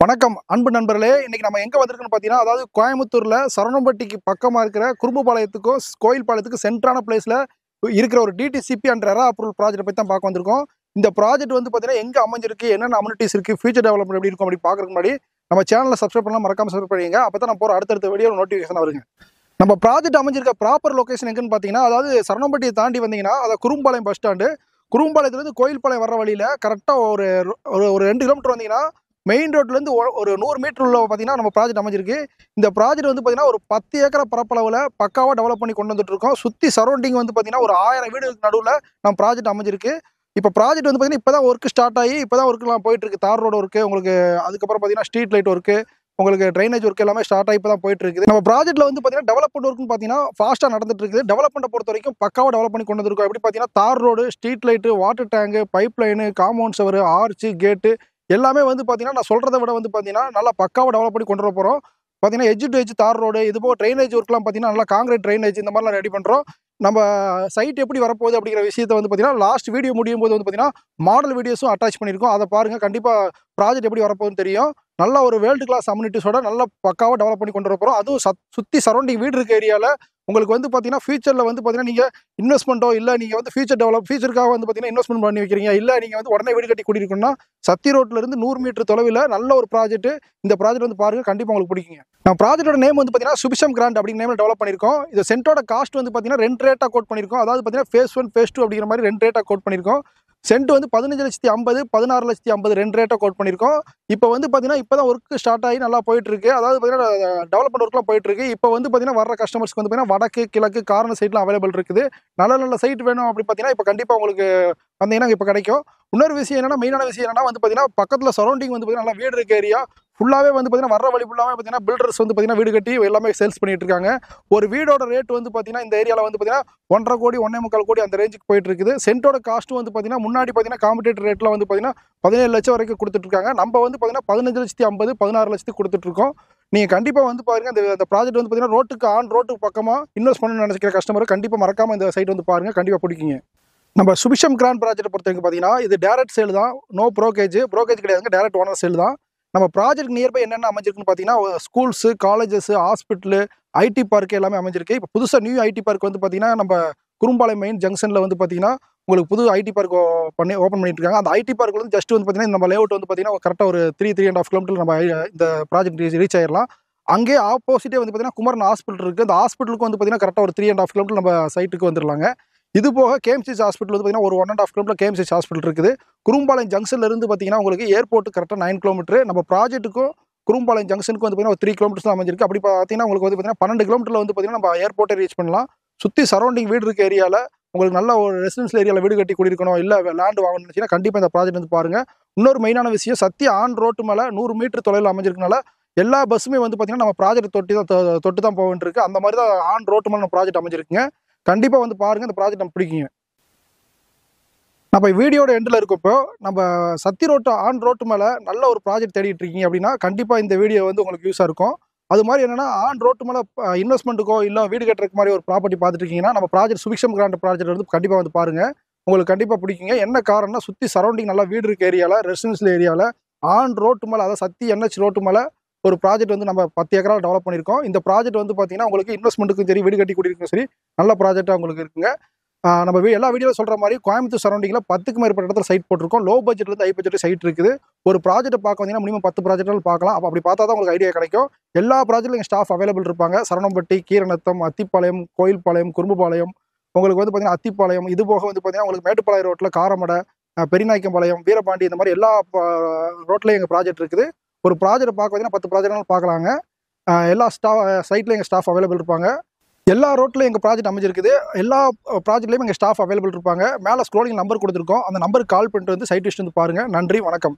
வணக்கம் அன்பு நண்பர்களே. இன்னைக்கு நம்ம எங்க வந்திருக்கோம்னு பார்த்தீங்கன்னா, அதாவது கோயம்புத்தூர்ல சரவணம்பட்டிக்கு பக்கமா இருக்கிற குறும்புபாளையத்துக்கும், கோயில் பாளையத்துக்கும் சென்டரான பிளேஸ்ல இருக்கிற ஒரு DTCP and RERA approval project பத்தி தான் பார்க்க வந்திருக்கோம். இந்த ப்ராஜெக்ட் வந்து பார்த்தீங்கன்னா, எங்க அமைஞ்சிருக்கு, என்னென்ன அம்யூனிட்டீஸ் இருக்கு, ஃபியூச்சர் டெவலப்மெண்ட் எப்படி இருக்கும் அப்படி பார்க்கறதுக்கு முன்னாடி நம்ம சேனலை சப்ஸ்கிரைப் பண்ணலாம், மறக்காம சப்ஸ்கிரைப் பண்ணிடுங்க. அப்பதான் நான் போற அடுத்தடுத்த வீடியோ நோட்டிஃபிகேஷன் வருங்க. நம்ம ப்ராஜெக்ட் அமைஞ்சிருக்க ப்ராப்பர் லொகேஷன் எங்கன்னு பார்த்தீங்கன்னா, அதாவது சரவணம்பட்டியை தாண்டி வந்தீங்கன்னா, அதாவது குறும்பாளையம் பஸ் ஸ்டாண்டு, குறும்பாளையத்துலேருந்து கோயில்பாளையம் வர்ற வழியில கரெக்டா ஒரு ஒரு ஒரு 2 கிலோமீட்டர் வந்தீங்கன்னா மெயின் ரோட்லேருந்து ஒரு 100 மீட்டர் உள்ள பார்த்தீங்கன்னா நம்ம ப்ராஜெக்ட் அமைஞ்சிருக்கு. இந்த ப்ராஜெக்ட் வந்து பார்த்தீங்கன்னா ஒரு 10 ஏக்கர் பரப்பளவில் பக்காவாக டெவலப் பண்ணி கொண்டு வந்துட்டு இருக்கோம். சுற்றி சரௌண்டிங் வந்து பார்த்தீங்கன்னா ஒரு 1000 வீடுகளுக்கு நடுவில் நம்ம ப்ராஜெக்ட் அமைஞ்சிருக்கு. இப்போ ப்ராஜெக்ட் வந்து பார்த்தீங்கன்னா இப்போ தான் ஒர்க் ஸ்டார்ட் ஆகி இப்போ தான் ஒர்க்லாம் போயிட்டு இருக்கு. தார் ரோடு ஒர்க்கு உங்களுக்கு, அதுக்கப்புறம் பார்த்தீங்கன்னா ஸ்ட்ரீட் லைட் ஒர்க்கு, உங்களுக்கு ட்ரைனேஜ் ஒர்க் எல்லாமே ஸ்டார்ட் ஆகி இப்போ தான் போயிட்டு இருக்குது. நம்ம ப்ராஜெக்ட்ல வந்து பார்த்தீங்கன்னா டெவலப்மெண்ட் ஒர்க்னு பார்த்தீங்கன்னா ஃபாஸ்ட்டாக நடந்துட்டு இருக்குது. டெவலப்மெண்ட்டை பொறுத்த வரைக்கும் பக்காவாக டெவலப் பண்ணி கொண்டு வந்திருக்கோம். எப்படி பார்த்தீங்கன்னா tar road, street light, water tank, pipe line, compound சவர், ஆர்ச்சு, கேட்டு எல்லாமே வந்து பார்த்தீங்கன்னா நான் சொல்கிறத விட வந்து பார்த்தீங்கன்னா நல்லா பக்காவாக டெவலப் பண்ணி கொண்டு வர போகிறோம். பார்த்தீங்கன்னா எட்ஜ் டு எட்ஜ் தார் ரோடு, இது போக ட்ரைனேஜ் ஒர்க்லாம் பார்த்தீங்கன்னா நல்லா காங்கிரீட் ட்ரைனேஜ் இந்த மாதிரிலாம் ரெடி பண்ணுறோம். நம்ம சைட் எப்படி வரப்போகுது அப்படிங்கிற விஷயத்தை வந்து பார்த்தீங்கன்னா லாஸ்ட் வீடியோ முடியும் போது வந்து பார்த்தீங்கன்னா மாடல் வீடியோஸும் அட்டாச் பண்ணியிருக்கோம். அதை பாருங்கள், கண்டிப்பாக ப்ராஜெக்ட் எப்படி வரப்போகுதுன்னு தெரியும். நல்ல ஒரு வேர்ல்டு கிளாஸ் அம்யூனிட்டிஸோட நல்லா பக்காவாக டெவலப் பண்ணி கொண்டு வர போகிறோம். அதுவும் சுற்றி சரௌண்டிங் வீடு இருக்க ஏரியாவில் உங்களுக்கு வந்து பார்த்தீங்கன்னா ஃபியூச்சரில் வந்து பார்த்தீங்கன்னா நீங்கள் இன்வெஸ்ட்மெண்ட்டோ இல்லை நீங்கள் வந்து ஃபியூச்சருக்காக வந்து பார்த்தீங்கன்னா இன்வெஸ்ட்மெண்ட் பண்ணி வைக்கிறீங்க, இல்லை நீங்கள் வந்து உடனே வீடு கட்டி குடியிருக்கணும்னா சத்தி ரோட்லேருந்து 100 மீட்டர் தொலைவில் நல்ல ஒரு ப்ராஜெக்ட். இந்த ப்ராஜெக்ட் வந்து பாருங்கள், கண்டிப்பாக உங்களுக்கு பிடிக்குங்க. நம்ம ப்ராஜெக்டோட நேம் வந்து பார்த்தீங்கன்னா சுபிஷம் கிராண்ட் அப்படிங்கிற நேமில் டெவலப் பண்ணியிருக்கோம். இது சென்ட்டோட காஸ்ட் வந்து பார்த்தீங்கன்னா 2 ரேட்டாக கோட் பண்ணியிருக்கோம். அதாவது பார்த்தீங்கன்னா ஃபேஸ் 1 ஃபேஸ் 2 அப்படிங்கிற மாதிரி 2 ரேட்டாக கோட் பண்ணியிருக்கோம். சென்ட் வந்து 15,50,000 16,50,000 2 ரேட்டாக கோட் பண்ணியிருக்கோம். இப்போ வந்து பார்த்தீங்கன்னா இப்போ தான் ஒர்க் ஸ்டார்ட் ஆகி நல்லா போயிட்டு இருக்கு. அதாவது பார்த்தீங்கன்னா டெவலப்மெண்ட் ஒர்க்லாம் போயிட்டு இருக்கு. இப்போ வந்து பார்த்தீங்கன்னா வர்ற கஸ்டமர்ஸ்க்கு வந்து பார்த்தீங்கன்னா வடக்கு, கிழக்கு, கார்னர் சைட்லாம் அவைலபிள் இருக்குது. நல்ல நல்ல சைட் வேணும் அப்படி பார்த்தீங்கன்னா இப்போ கண்டிப்பாக உங்களுக்கு வந்தீங்கன்னா இப்போ கிடைக்கும். இன்னொரு விஷயம் என்னன்னா, மெயினான விஷயம் என்னன்னா வந்து பார்த்தீங்கன்னா பக்கத்தில் சரௌண்டிங் வந்து பார்த்தீங்கன்னா நல்லா வீடு இருக்க ஏரியா ஃபுல்லாகவே வந்து பார்த்தீங்கன்னா வர்ற வழி ஃபுல்லாகவே பார்த்தீங்கன்னா பில்டர்ஸ் வந்து பார்த்தீங்கன்னா வீடு கட்டி எல்லாமே சேல்ஸ் பண்ணிட்டு இருக்காங்க. ஒரு வீடோட ரேட் வந்து பார்த்தீங்கன்னா இந்த ஏரியாவில் வந்து பார்த்தீங்கன்னா 1,50,00,000 கோடி 1,45,00,000 கோடி அந்த ரேஞ்சுக்கு போயிட்டு இருக்குது. சென்ட்டோட காஸ்ட்டும் வந்து பார்த்தீங்கன்னா முன்னாடி பார்த்தீங்கன்னா காம்படேட்டர் ரேட்ல வந்து பார்த்தீங்கன்னா 17 லட்சம் வரைக்கும் கொடுத்துட்டு இருக்காங்க. நம்ம வந்து பார்த்தீங்கன்னா 15,50,000 16 லட்சத்துக்கு கொடுத்துட்டு இருக்கோம். நீங்கள் கண்டிப்பாக வந்து பாருங்க, இந்த ப்ராஜெக்ட் வந்து பார்த்தீங்கன்னா ரோட்டுக்கு பக்கமாக இன்வெஸ்ட் பண்ணணும்னு நினைக்கிற கஸ்டமர் கண்டிப்பாக மறக்காம இந்த சைட் வந்து பாருங்க, கண்டிப்பாக பிடிக்குங்க. நம்ம சுபிஷம் கிராண்ட் ப்ராஜெக்ட் பொறுத்த வரைக்கும் பார்த்தீங்கன்னா இது டேரக்ட் சேல் தான், நோ ப்ரோக்கேஜ் கிடையாதுங்க, டேரக்ட் ஓனர் சேல் தான். நம்ம ப்ராஜெக்ட் நியர்பை என்னென்ன அமைஞ்சிருக்குன்னு பார்த்தீங்கன்னா schools, colleges, hospital, IT park எல்லாமே அமைஞ்சிருக்கு. இப்போ புதுசாக நியூ ஐடி பார்க் வந்து பார்த்தீங்கன்னா நம்ம குறும்பாளையம் மெயின் ஜங்ஷனில் வந்து பார்த்தீங்கன்னா உங்களுக்கு புது ஐடி பார்க் ஓப்பன் பண்ணிட்டு இருக்காங்க. அந்த ஐடி பார்க் வந்து ஜஸ்ட் வந்து பார்த்தீங்கன்னா நம்ம லேஅவுட் வந்து பார்த்தீங்கன்னா கரெக்டாக ஒரு 3.5 கிலோமீட்டர் நம்ம இந்த ப்ராஜெக்ட் ரீச் ஆயிடலாம். அங்கேயே ஆப்போசிட்டே வந்து பார்த்தீங்கன்னா குமரன் ஹாஸ்பிட்டல் இருக்குது. அந்த ஹாஸ்பிட்டலுக்கு வந்து பார்த்தீங்கன்னா கரெக்டாக ஒரு 3.5 கிலோமீட்டர் நம்ம சைட்டுக்கு வந்துடலாங்க. இது போக கேஎம்சிஹெச் ஹாஸ்பிட்டல் வந்து பார்த்தீங்கன்னா ஒரு 1.5 கிலோமீட்டர் கேஎம்சிஹெச் ஹாஸ்பிட்டல் இருக்குது. குறும்பாளையம் ஜங்ஷன்ல இருந்து பார்த்தீங்கன்னா உங்களுக்கு ஏர்போர்ட் கரெக்டாக 9 கிலோமீட்டர். நம்ம ப்ராஜெக்ட்டுக்கும் குறும்பாளையம் ஜங்ஷனுக்கு வந்து பார்த்தீங்கன்னா ஒரு 3 கிலோமீட்டர்ஸ் அமைஞ்சிருக்கு. அப்படி பார்த்தீங்கன்னா உங்களுக்கு வந்து பார்த்தீங்கன்னா 12 கிலோமீட்டர்ல வந்து பார்த்தீங்கன்னா நம்ம ஏர்போர்ட்டை ரீச் பண்ணலாம். சுற்றி சரௌண்டிங் வீடு இருக்க ஏரியாவில் உங்களுக்கு நல்ல ஒரு ரெசிடென்ஷியல் ஏரியாவில் வீடு கட்டி குடியிருக்கணும், இல்லை லேண்ட் வாங்கணும்னு நினச்சிங்கன்னா கண்டிப்பாக இந்த ப்ராஜெக்ட் வந்து பாருங்க. இன்னொரு மெயினான விஷயம், சத்தி ஆன் ரோட்டு மேலே 100 மீட்டர் தொலைவில் அமைஞ்சிருக்கனால எல்லா பஸ்ஸுமே வந்து பார்த்தீங்கன்னா நம்ம ப்ராஜெக்ட் தொட்டு தான் போக வேண்டியிருக்கு. அந்த மாதிரி தான் ஆன் ரோட்டு மேலே நம்ம ப்ராஜெக்ட் அமைஞ்சிருக்குங்க. கண்டிப்பாக வந்து பாருங்க, இந்த ப்ராஜெக்ட் நம்ம பிடிக்குங்க. நம்ம வீடியோட எண்டில் இருக்கப்போ நம்ம சத்தி ரோட்டு ஆன் ரோட்டு மேலே நல்ல ஒரு ப்ராஜெக்ட் தேடிட்டு இருக்கீங்க அப்படின்னா கண்டிப்பாக இந்த வீடியோ வந்து உங்களுக்கு யூஸாக இருக்கும். அது மாதிரி என்னன்னா ஆன் ரோட்டு மேலே இன்வெஸ்ட்மெண்ட்டுக்கோ இல்லை வீடு கட்டுறதுக்கு மாதிரி ஒரு ப்ராப்பர்ட்டி பார்த்துட்டு இருக்கீங்கன்னா நம்ம ப்ராஜெக்ட் சுபிக்ஷம் கிராண்ட் ப்ராஜெக்ட் வந்து கண்டிப்பாக வந்து பாருங்க, உங்களுக்கு கண்டிப்பாக பிடிக்குங்க. என்ன காரணம்னா சுற்றி சரௌண்டிங் நல்லா வீடு இருக்க ஏரியாவில், ரெசிடென்ஷியல் ஏரியாவில் ஆன் ரோட்டு மேலே, அதாவது சத்தி என்ஹெச் ரோட்டு மேலே ஒரு ப்ராஜெக்ட் வந்து நம்ம 10 ஏக்கரால் டெவலப் பண்ணியிருக்கோம். இந்த ப்ராஜெக்ட் வந்து பார்த்தீங்கன்னா உங்களுக்கு இன்வெஸ்ட்மெண்ட்டுக்கும் சரி, வீடு கட்டி குடியிருக்கும் சரி, நல்ல ப்ராஜெக்டாக உங்களுக்கு இருக்குங்க. நம்ம எல்லா வீடியோவில் சொல்கிற மாதிரி கோயம்புத்தூர் சரௌண்டிங்கில் 10க்கும் மேற்பட்ட இடத்துல சைட் போட்டிருக்கோம். லோ பட்ஜெட்லேருந்து ஹை பட்ஜெட் சைட் இருக்குது. ஒரு ப்ராஜெக்ட்டை பார்க்க வந்தீங்கன்னா மினிமம் 10 ப்ராஜெக்டாலும் பார்க்கலாம். அப்படி பார்த்தா தான் உங்களுக்கு ஐடியா கிடைக்கும். எல்லா ப்ராஜெக்ட்லையும் எங்கள் ஸ்டாஃப் அவைலபிள் இருப்பாங்க. சரவணம்பட்டி, கீரநத்தம், அத்திப்பாளையம், கோயில்பாளையம், குறும்புபாளையம், உங்களுக்கு வந்து பார்த்தீங்கன்னா அத்திப்பாளையம், இது போக வந்து பார்த்தீங்கன்னா உங்களுக்கு மேட்டுப்பாளையம் ரோட்டில் காரமடை, பெரியநாயக்கம்பாளையம், வீரபாண்டி, இந்த மாதிரி எல்லா ரோட்லையும் எங்கள் ப்ராஜெக்ட் இருக்குது. ஒரு ப்ராஜெக்ட் பார்க்க வந்தீங்கன்னா 10 ப்ராஜெக்ட்னாலும் பார்க்கலாங்க. எல்லா சைட்லையும் எங்கள் ஸ்டாஃப் அவைலபிள் இருப்பாங்க. எல்லா ரோட்லையும் எங்கள் ப்ராஜெக்ட் அமைஞ்சிருக்குது. எல்லா ப்ராஜெக்ட்லையும் எங்கள் ஸ்டாஃப் அவைலபிள் இருப்பாங்க. மேலே ஸ்க்ரோலிங் நம்பர் கொடுத்துருக்கோம். அந்த நம்பருக்கு கால் பண்ணிட்டு வந்து சைட் விசிட் வந்து பாருங்கள். நன்றி, வணக்கம்.